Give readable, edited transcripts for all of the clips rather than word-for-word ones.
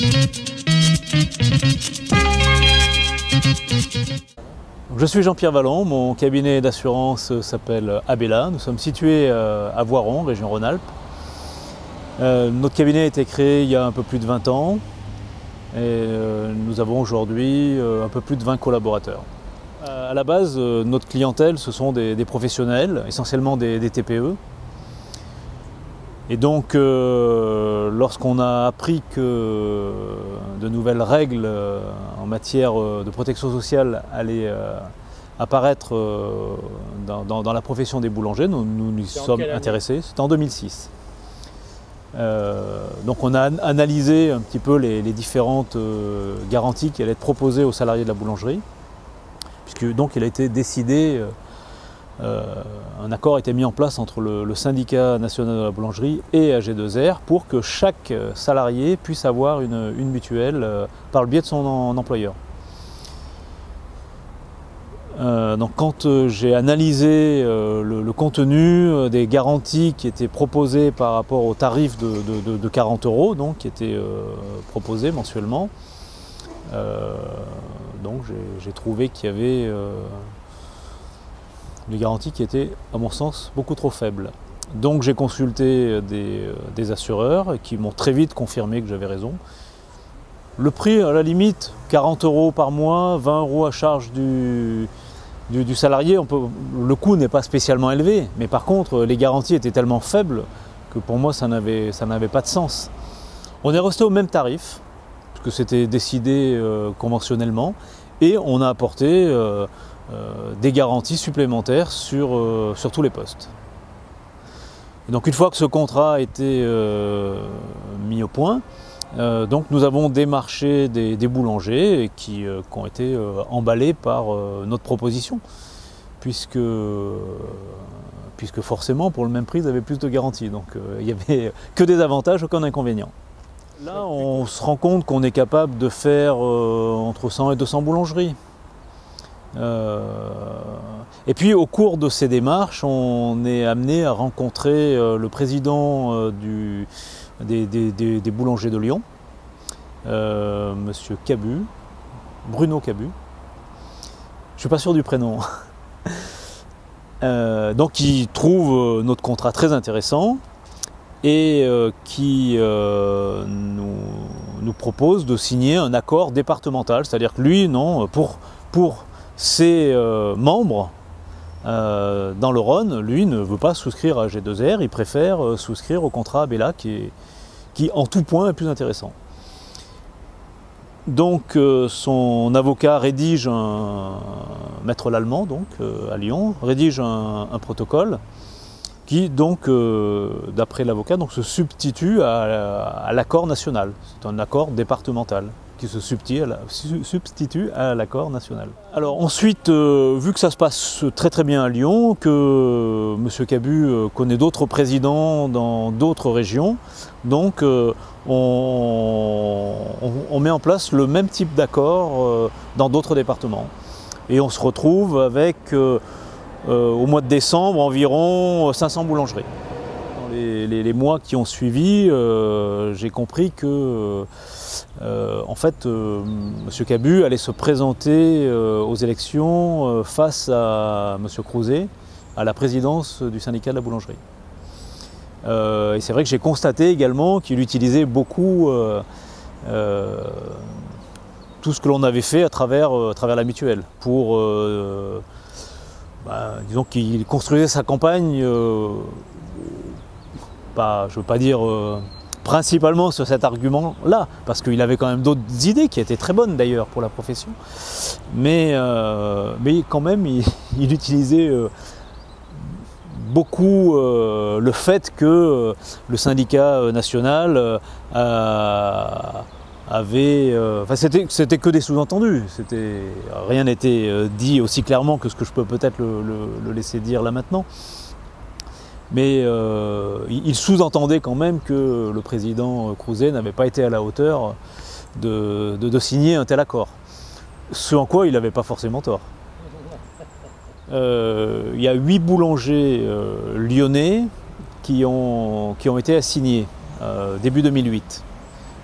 Je suis Jean-Pierre Vallon, mon cabinet d'assurance s'appelle Abella. Nous sommes situés à Voiron, région Rhône-Alpes. Notre cabinet a été créé il y a un peu plus de 20 ans et nous avons aujourd'hui un peu plus de 20 collaborateurs. À la base, notre clientèle, ce sont des professionnels, essentiellement des TPE. Et donc, lorsqu'on a appris que de nouvelles règles en matière de protection sociale allaient apparaître dans la profession des boulangers, nous nous y sommes intéressés. C'était en 2006. Donc on a analysé un petit peu les différentes garanties qui allaient être proposées aux salariés de la boulangerie, puisque donc il a été décidé, un accord a été mis en place entre le syndicat national de la boulangerie et AG2R pour que chaque salarié puisse avoir une mutuelle par le biais de son employeur. Donc quand j'ai analysé le contenu des garanties qui étaient proposées par rapport au tarif de 40 €, donc, qui étaient proposés mensuellement, donc j'ai trouvé qu'il y avait des garanties qui étaient, à mon sens, beaucoup trop faibles. Donc j'ai consulté des assureurs qui m'ont très vite confirmé que j'avais raison. Le prix, à la limite, 40 € par mois, 20 € à charge du salarié, le coût n'est pas spécialement élevé, mais par contre les garanties étaient tellement faibles que pour moi ça n'avait pas de sens. On est resté au même tarif, parce que c'était décidé conventionnellement, et on a apporté des garanties supplémentaires sur tous les postes. Et donc une fois que ce contrat a été mis au point, donc nous avons démarché des boulangers qui ont été emballés par notre proposition, puisque forcément pour le même prix ils avaient plus de garanties, donc il n'y avait que des avantages, aucun inconvénient. Là on se rend compte qu'on est capable de faire entre 100 et 200 boulangeries. Et puis au cours de ces démarches, on est amené à rencontrer le président des boulangers de Lyon, Monsieur Cabu, Bruno Cabu. Je ne suis pas sûr du prénom. Donc il trouve notre contrat très intéressant et qui nous propose de signer un accord départemental, c'est-à-dire que lui, non, pour ses membres dans le Rhône, lui ne veut pas souscrire à AG2R, il préfère souscrire au contrat Abella qui en tout point est plus intéressant. Donc son avocat rédige Maître Lallemand, donc à Lyon, rédige un protocole qui donc, d'après l'avocat, se substitue à l'accord national. C'est un accord départemental qui se substitue à l'accord national. Alors ensuite, vu que ça se passe très très bien à Lyon, que M. Cabu connaît d'autres présidents dans d'autres régions, donc on met en place le même type d'accord dans d'autres départements. Et on se retrouve avec, au mois de décembre, environ 500 boulangeries. Dans les mois qui ont suivi, j'ai compris que en fait, M. Cabu allait se présenter aux élections face à M. Crouzet, à la présidence du syndicat de la boulangerie. Et c'est vrai que j'ai constaté également qu'il utilisait beaucoup tout ce que l'on avait fait à travers la mutuelle pour, disons qu'il construisait sa campagne, je ne veux pas dire principalement sur cet argument-là, parce qu'il avait quand même d'autres idées qui étaient très bonnes d'ailleurs pour la profession, mais quand même il utilisait beaucoup le fait que le syndicat national avait... c'était que des sous-entendus, rien n'était dit aussi clairement que ce que je peux peut-être le laisser dire là maintenant. Mais il sous-entendait quand même que le président Crouzet n'avait pas été à la hauteur de signer un tel accord. Ce en quoi il n'avait pas forcément tort. Il y a 8 boulangers lyonnais qui ont été assignés début 2008.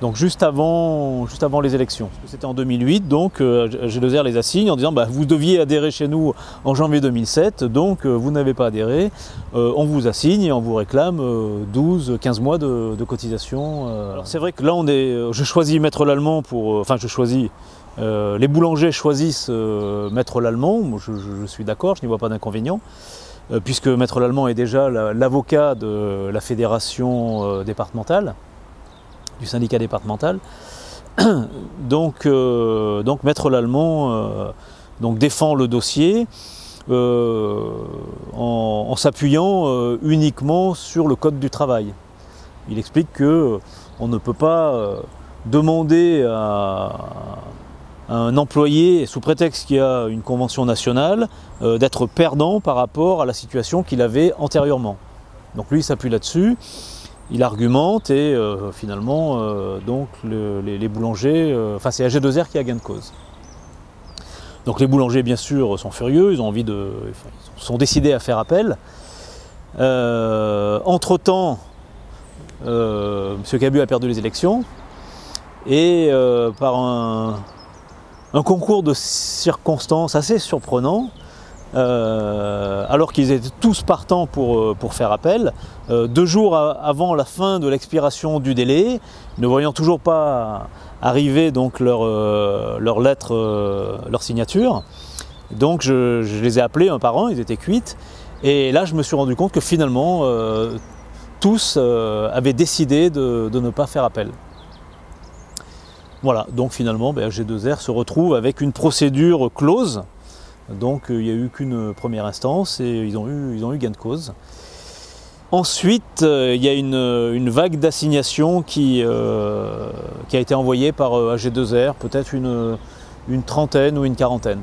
donc juste avant les élections. C'était en 2008, donc AG2R les assigne en disant bah, vous deviez adhérer chez nous en janvier 2007, donc vous n'avez pas adhéré, on vous assigne et on vous réclame 12-15 mois de cotisation. Alors c'est vrai que là je choisis Maître Lallemand pour, les boulangers choisissent Maître Lallemand, je suis d'accord, je n'y vois pas d'inconvénient, puisque Maître Lallemand est déjà l'avocat de la fédération départementale, du syndicat départemental. Donc Maître Lallemand défend le dossier en s'appuyant uniquement sur le code du travail. Il explique qu'on ne peut pas demander à un employé, sous prétexte qu'il y a une convention nationale, d'être perdant par rapport à la situation qu'il avait antérieurement. Donc lui il s'appuie là-dessus. Il argumente et finalement, les boulangers, c'est AG2R qui a gain de cause. Donc les boulangers, bien sûr, sont furieux, ils sont décidés à faire appel. Entre-temps, M. Cabu a perdu les élections et par un concours de circonstances assez surprenant, alors qu'ils étaient tous partants pour faire appel, 2 jours avant la fin de l'expiration du délai, ne voyant toujours pas arriver donc leur lettre, leur signature, donc je les ai appelés un par un, ils étaient cuites, et là je me suis rendu compte que finalement tous avaient décidé de ne pas faire appel. Voilà, donc finalement AG2R se retrouve avec une procédure close. Donc il n'y a eu qu'une première instance et ils ont eu gain de cause. Ensuite, il y a une vague d'assignation qui a été envoyée par AG2R, peut-être une trentaine ou une quarantaine.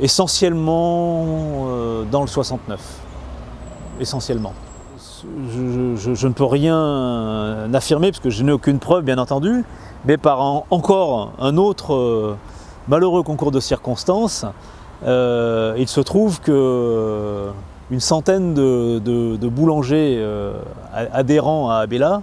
Essentiellement dans le 69. Essentiellement. Je ne peux rien affirmer parce que je n'ai aucune preuve, bien entendu, mais par encore un autre malheureux concours de circonstances, il se trouve que une centaine de boulangers adhérents à Abella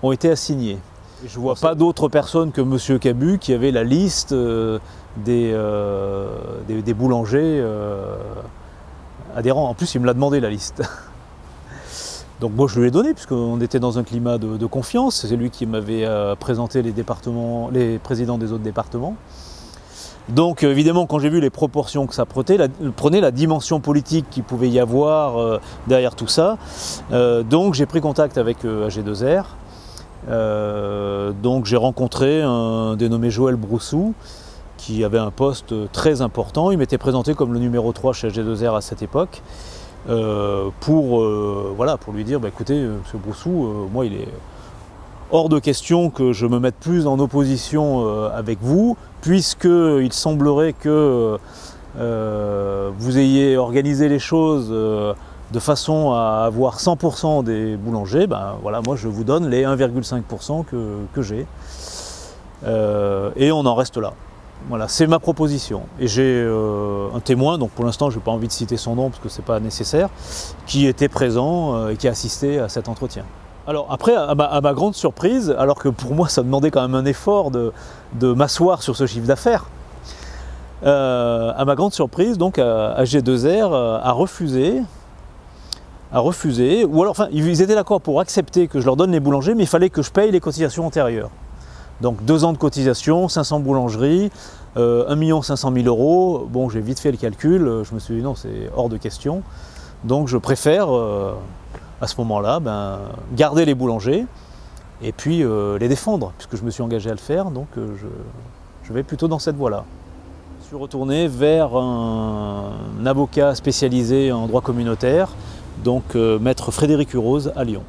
ont été assignés. Je ne vois pas d'autres personnes que M. Cabu qui avait la liste des boulangers adhérents. En plus, il me l'a demandé, la liste. Donc moi je lui ai donné, puisqu'on était dans un climat de confiance. C'est lui qui m'avait présenté les présidents des autres départements. Donc évidemment, quand j'ai vu les proportions que ça prenait, la dimension politique qu'il pouvait y avoir derrière tout ça, donc j'ai pris contact avec AG2R. Donc j'ai rencontré un dénommé Joël Broussou, qui avait un poste très important. Il m'était présenté comme le numéro 3 chez AG2R à cette époque. Pour lui dire écoutez, M. Broussou, moi il est hors de question que je me mette plus en opposition avec vous, puisqu'il semblerait que vous ayez organisé les choses de façon à avoir 100% des boulangers. Voilà, moi je vous donne les 1,5% que j'ai et on en reste là. Voilà, c'est ma proposition. Et j'ai un témoin, donc pour l'instant je n'ai pas envie de citer son nom parce que ce n'est pas nécessaire, qui était présent et qui a assisté à cet entretien. Alors après, à ma grande surprise, alors que pour moi ça demandait quand même un effort de m'asseoir sur ce chiffre d'affaires, à ma grande surprise, donc AG2R a refusé, ou alors ils étaient d'accord pour accepter que je leur donne les boulangers, mais il fallait que je paye les cotisations antérieures. Donc 2 ans de cotisation, 500 boulangeries, 1 500 000 €. Bon, j'ai vite fait le calcul, je me suis dit non, c'est hors de question. Donc je préfère, à ce moment-là, garder les boulangers et puis les défendre, puisque je me suis engagé à le faire, donc je vais plutôt dans cette voie-là. Je suis retourné vers un avocat spécialisé en droit communautaire, donc maître Frédéric Urose à Lyon.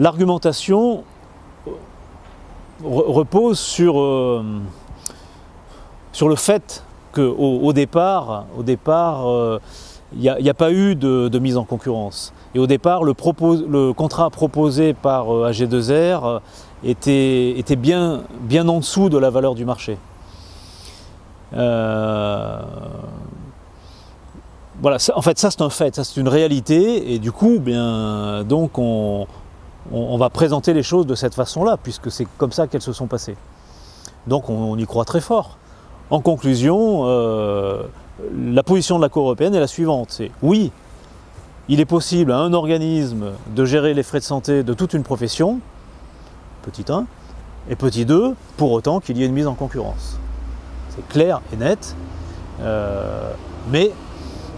L'argumentation repose sur le fait qu'au départ, il n'y a pas eu de mise en concurrence. Et au départ, le contrat proposé par AG2R était bien en dessous de la valeur du marché. Voilà, en fait, ça c'est un fait, ça c'est une réalité, et du coup, donc on va présenter les choses de cette façon-là, puisque c'est comme ça qu'elles se sont passées. Donc on y croit très fort. En conclusion, la position de la Cour européenne est la suivante, c'est oui, il est possible à un organisme de gérer les frais de santé de toute une profession, petit 1, et petit 2, pour autant qu'il y ait une mise en concurrence. C'est clair et net, mais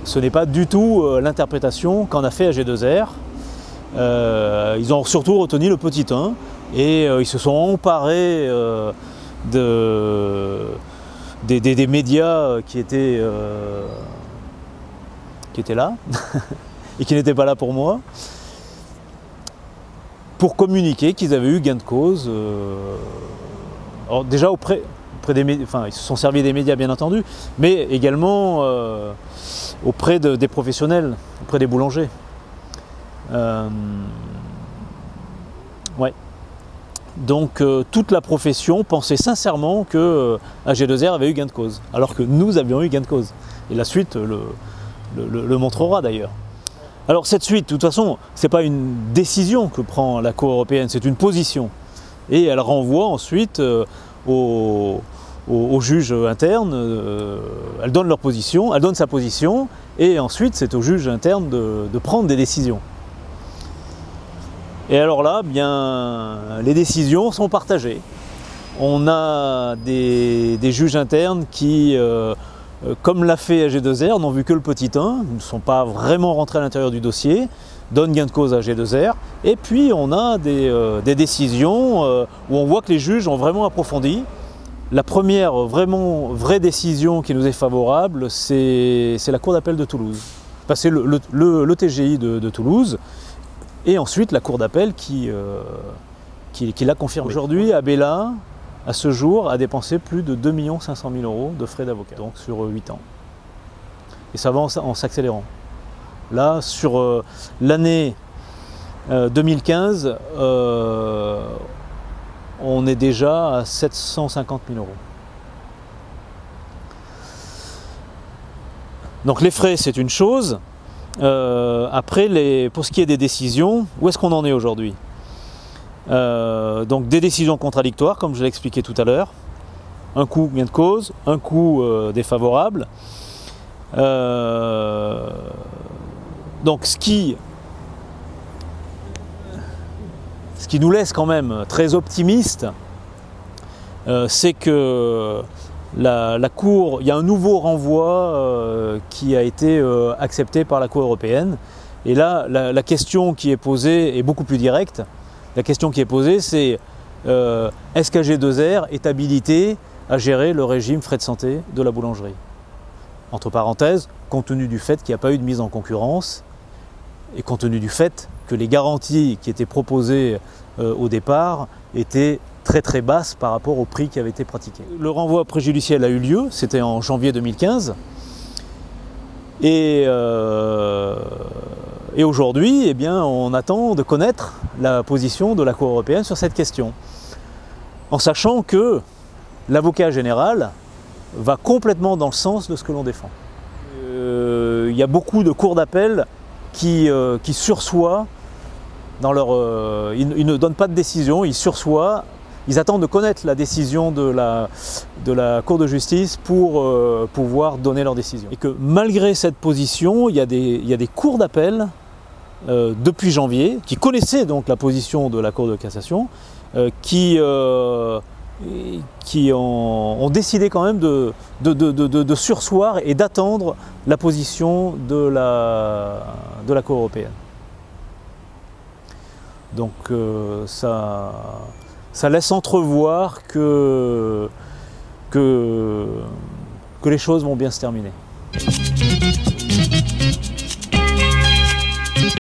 ce n'est pas du tout l'interprétation qu'en a fait AG2R. Ils ont surtout retenu le petit 1 et ils se sont emparés des médias qui étaient là et qui n'étaient pas là pour moi, pour communiquer qu'ils avaient eu gain de cause. Alors déjà auprès des médias, enfin ils se sont servis des médias bien entendu, mais également auprès des professionnels, auprès des boulangers. Ouais. Donc toute la profession pensait sincèrement que AG2R avait eu gain de cause, alors que nous avions eu gain de cause. Et la suite le montrera d'ailleurs. Alors cette suite, de toute façon, ce n'est pas une décision que prend la Cour européenne, c'est une position. Et elle renvoie ensuite aux juges internes, elle donne leur position, elle donne sa position, et ensuite c'est aux juges internes de prendre des décisions. Et alors là, bien, les décisions sont partagées. On a des juges internes qui, comme l'a fait AG2R, n'ont vu que le petit 1, ne sont pas vraiment rentrés à l'intérieur du dossier, donnent gain de cause à AG2R. Et puis on a des décisions où on voit que les juges ont vraiment approfondi. La première vraie décision qui nous est favorable, c'est la Cour d'appel de Toulouse. Enfin, c'est le TGI de Toulouse. Et ensuite la Cour d'appel qui l'a confirmé. Aujourd'hui, Abella, à ce jour, a dépensé plus de 2 500 000 € de frais d'avocat, donc sur 8 ans. Et ça va en s'accélérant. Là, sur l'année 2015, on est déjà à 750 000 €. Donc les frais, c'est une chose. Après, pour ce qui est des décisions, où est-ce qu'on en est aujourd'hui? Donc des décisions contradictoires, comme je l'ai expliqué tout à l'heure. Un coup gain de cause, un coup défavorable. Donc ce qui nous laisse quand même très optimistes, c'est que la Cour, il y a un nouveau renvoi qui a été accepté par la Cour européenne. Et là, la question qui est posée est beaucoup plus directe. La question qui est posée, c'est est-ce qu'AG2R est habilité à gérer le régime frais de santé de la boulangerie? Entre parenthèses, compte tenu du fait qu'il n'y a pas eu de mise en concurrence et compte tenu du fait que les garanties qui étaient proposées au départ étaient très basses par rapport au prix qui avait été pratiqué. Le renvoi préjudiciel a eu lieu, c'était en janvier 2015. Et aujourd'hui, eh bien, on attend de connaître la position de la Cour européenne sur cette question. En sachant que l'avocat général va complètement dans le sens de ce que l'on défend. Il y a beaucoup de cours d'appel qui sursoient dans leur... ils ne donnent pas de décision, ils sursoient. Ils attendent de connaître la décision de la Cour de justice pour pouvoir donner leur décision. Et que malgré cette position, il y a des cours d'appel depuis janvier, qui connaissaient donc la position de la Cour de cassation, qui ont décidé quand même de surseoir et d'attendre la position de la Cour européenne. Donc ça laisse entrevoir que les choses vont bien se terminer.